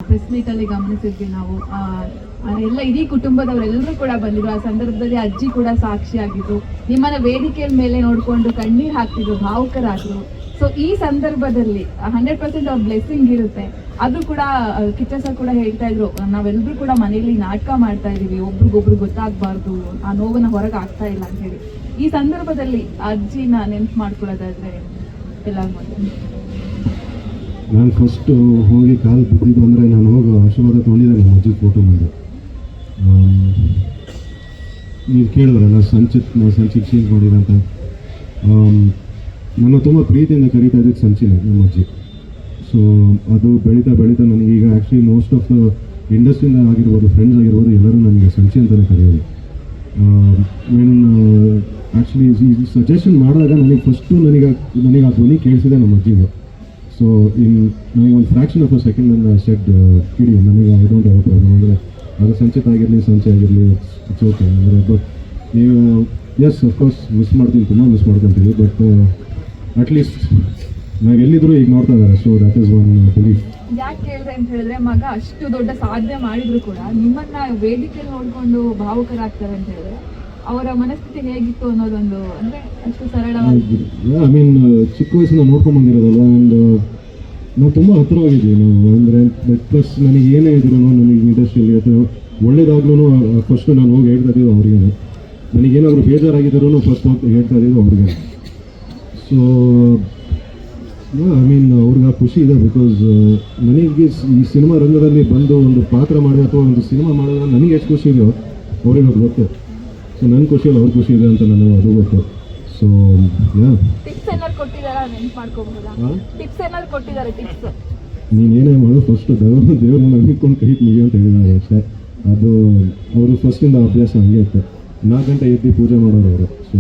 Press ಮೀಟಲ್ಲಿ ಗಮನಿಸಿದ್ವಿ ನಾವು. ಎಲ್ಲ ಇಡೀ ಕುಟುಂಬದವರೆಲ್ಲರೂ ಕೂಡ ಬಂದಿದ್ರು. ಆ ಸಂದರ್ಭದಲ್ಲಿ ಅಜ್ಜಿ ಕೂಡ ಸಾಕ್ಷಿಯಾಗಿದ್ರು. ನಿಮ್ಮನ್ನ ವೇದಿಕೆಯ ಮೇಲೆ ನೋಡಿಕೊಂಡು ಕಣ್ಣೀರು ಹಾಕ್ತಿದ್ರು, ಭಾವುಕರಾದ್ರು. ಸೊ ಈ ಸಂದರ್ಭದಲ್ಲಿ 100% ಅವ್ರ ಬ್ಲೆಸ್ಸಿಂಗ್ ಇರುತ್ತೆ. ಅದು ಕೂಡ ಕಿಚ್ಚ ಸರ್ ಕೂಡ ಹೇಳ್ತಾ ಇದ್ರು, ನಾವೆಲ್ಲರೂ ಕೂಡ ಮನೆಯಲ್ಲಿ ನಾಟಕ ಮಾಡ್ತಾ ಇದೀವಿ, ಒಬ್ರಿಗೊಬ್ರು ಗೊತ್ತಾಗಬಾರ್ದು, ಆ ನೋವನ್ನ ಹೊರಗೆ ಆಗ್ತಾ ಇಲ್ಲ ಅಂತ ಹೇಳಿ. ಈ ಸಂದರ್ಭದಲ್ಲಿ ಅಜ್ಜಿನ ನೆನ್ಪು ಮಾಡ್ಕೊಳ್ಳೋದಾದ್ರೆ ಎಲ್ಲ ನಾನು ಫಸ್ಟ್ ಹೋಗಿ ಕಾಲು ಬಿದ್ದಿದ್ದು ಅಂದರೆ ನಾನು ಹೋಗಿ ಆಶೀರ್ವಾದ ತೊಗೊಂಡಿದ್ದೆ ನಮ್ಮ ಅಜ್ಜಿ ಫೋಟೋ ಮುಂದೆ. ನೀವು ಕೇಳಿದ್ರಲ್ಲ ಸಂಚಿತ್ ಚೇಂಜ್ ಮಾಡಿದೆ ಅಂತ. ನನ್ನ ತುಂಬ ಪ್ರೀತಿಯಿಂದ ಕರೀತಾ ಇದ್ದದ್ದು ಸಂಚಿನ ನಮ್ಮ ಅಜ್ಜಿ. ಸೊ ಅದು ಬೆಳೀತಾ ಬೆಳೀತಾ ನನಗೀಗ ಆ್ಯಕ್ಚುಲಿ ಮೋಸ್ಟ್ ಆಫ್ ದ ಇಂಡಸ್ಟ್ರಿಯಿಂದ ಆಗಿರ್ಬೋದು, ಫ್ರೆಂಡ್ಸ್ ಆಗಿರ್ಬೋದು, ಎಲ್ಲರೂ ನನಗೆ ಸಂಚಿ ಅಂತಲೇ ಕರೆಯೋದು. ಆ್ಯಕ್ಚುಲಿ ಈ ಸಜೆಷನ್ ಮಾಡಿದಾಗ ನನಗೆ ಆ ಧ್ವನಿ ಕೇಳಿಸಿದೆ ನಮ್ಮ ಅಜ್ಜಿಗೆ. ಸೊ ನನಗೆ ಒಂದು ಫ್ರ್ಯಾಕ್ಷನ್ ಆಫ್ ಅ ಸೆಕೆಂಡ್ ನನ್ನ ಸೆಡ್ ಕಿಡಿ ನನಗೆ ಐ ಡೋಂಟ್ ಹ್ಯಾವ್ ಪ್ರಾಬ್ಲಮ್. ಅಂದರೆ ಅದು ಸಂಚಿತ್ ಆಗಿರಲಿ ಸಂಚೆ ಆಗಿರಲಿ ಇಟ್ಸ್ ಓಕೆ. ಅಂದರೆ ಬಟ್ ನೀವು ಎಸ್ ಅಫ್ಕೋರ್ಸ್ ಮಿಸ್ ಮಾಡ್ತೀನಿ, ತುಂಬ ಮಿಸ್ ಮಾಡ್ಕೊತೀವಿ. ಬಟ್ ಅಟ್ಲೀಸ್ಟ್ ನಾವು ಎಲ್ಲಿದ್ರು ಈಗ ನೋಡ್ತಾ ಇದ್ದಾರೆ. So that is one belief. ಯಾಕೆ ಹೇಳಿದೆ ಅಂತ ಹೇಳಿದ್ರೆ, ಮಗ ಅಷ್ಟು ದೊಡ್ಡ ಸಾಧನೆ ಮಾಡಿದ್ರು ಕೂಡ ನಿಮ್ಮನ್ನ ವೇದಿಕೆಯಲ್ಲಿ ನೋಡ್ಕೊಂಡು ಭಾವುಕರಾಗ್ತಾರೆ ಅಂತ ಹೇಳಿದ್ರೆ ಅವರ ಮನಸ್ಥಿತಿ ಹೇಗಿತ್ತು ಅನ್ನೋದೊಂದು, ಅಂದ್ರೆ ಅಷ್ಟು ಸರಳವಾಗಿ. ಐ ಮೀನ್ ಚಿಕ್ಕ ವಯಸ್ಸಿಂದ ನೋಡ್ಕೊಂಡು ಬಂದಿರೋದಲ್ಲ. ಆ್ಯಂಡ್ ನಾವು ತುಂಬ ಹತ್ತಿರವಾಗಿದ್ದೀವಿ ನಾವು. ಅಂದರೆ ಪ್ಲಸ್ ನನಗೆ ಏನೇ ಇದ್ರು ನನಗೆ ಇಂಡಸ್ಟ್ರಿಯಲ್ಲಿ ಅಥವಾ ಒಳ್ಳೇದಾಗ್ಲೂ ಫಸ್ಟು ನಾನು ಹೋಗಿ ಹೇಳ್ತಾ ಇದ್ದಿದ್ದು ಅವ್ರಿಗೆ. ನನಗೇನಾದರೂ ಬೇಜಾರಾಗಿದ್ದರೂ ಫಸ್ಟ್ ಹೋಗಿ ಹೇಳ್ತಾ ಇದ್ದಿದ್ದು ಅವ್ರಿಗೆ. ಸೊ ಐ ಮೀನ್ ಅವ್ರಿಗೆ ಆ ಖುಷಿ ಇದೆ. ಬಿಕಾಸ್ ನನಗೆ ಈ ಸಿನಿಮಾ ರಂಗದಲ್ಲಿ ಬಂದು ಒಂದು ಪಾತ್ರ ಮಾಡಿ ಅಥವಾ ಒಂದು ಸಿನಿಮಾ ಮಾಡಿದ್ರೆ ನನಗೆ ಎಷ್ಟು ಖುಷಿ ಇದೆಯೋ ಅವ್ರಿಗೆ ಅದು ಗೊತ್ತು. ಸೊ ನನ್ನ ಖುಷಿಯಲ್ಲಿ ಅವ್ರ ಖುಷಿ ಇದೆ ಅಂತ ನನಗೆ ಅದು ಗೊತ್ತು. ಸೊ ಟಿಪ್ಸ್ ಏನಾದ್ರು ಕೊಟ್ಟಿದ್ದಾರೆ ನೆನ್ಪು ಮಾಡ್ಕೋಬಹುದಾ? ಟಿಪ್ಸ್ ಏನಾದ್ರು ಕೊಟ್ಟಿದ್ದಾರೆ? ಟಿಪ್ಸ್ ನೀನೇನೇ ಮಾಡು, ಫಸ್ಟ್ ದೇವ್ರನ್ನ ನಂಬಿಕೊಂಡು ಕೈ ಮುಗಿ ಅಂತ ಹೇಳಿದ್ದಾರೆ ಅಷ್ಟೇ. ಅದು ಅವರು ಫಸ್ಟಿಂದ ಅಭ್ಯಾಸ ಹಂಗೆ ಇತ್ತು. 4 ಗಂಟೆ ಎದ್ದು ಪೂಜೆ ಮಾಡೋರು ಅವರು. ಸೊ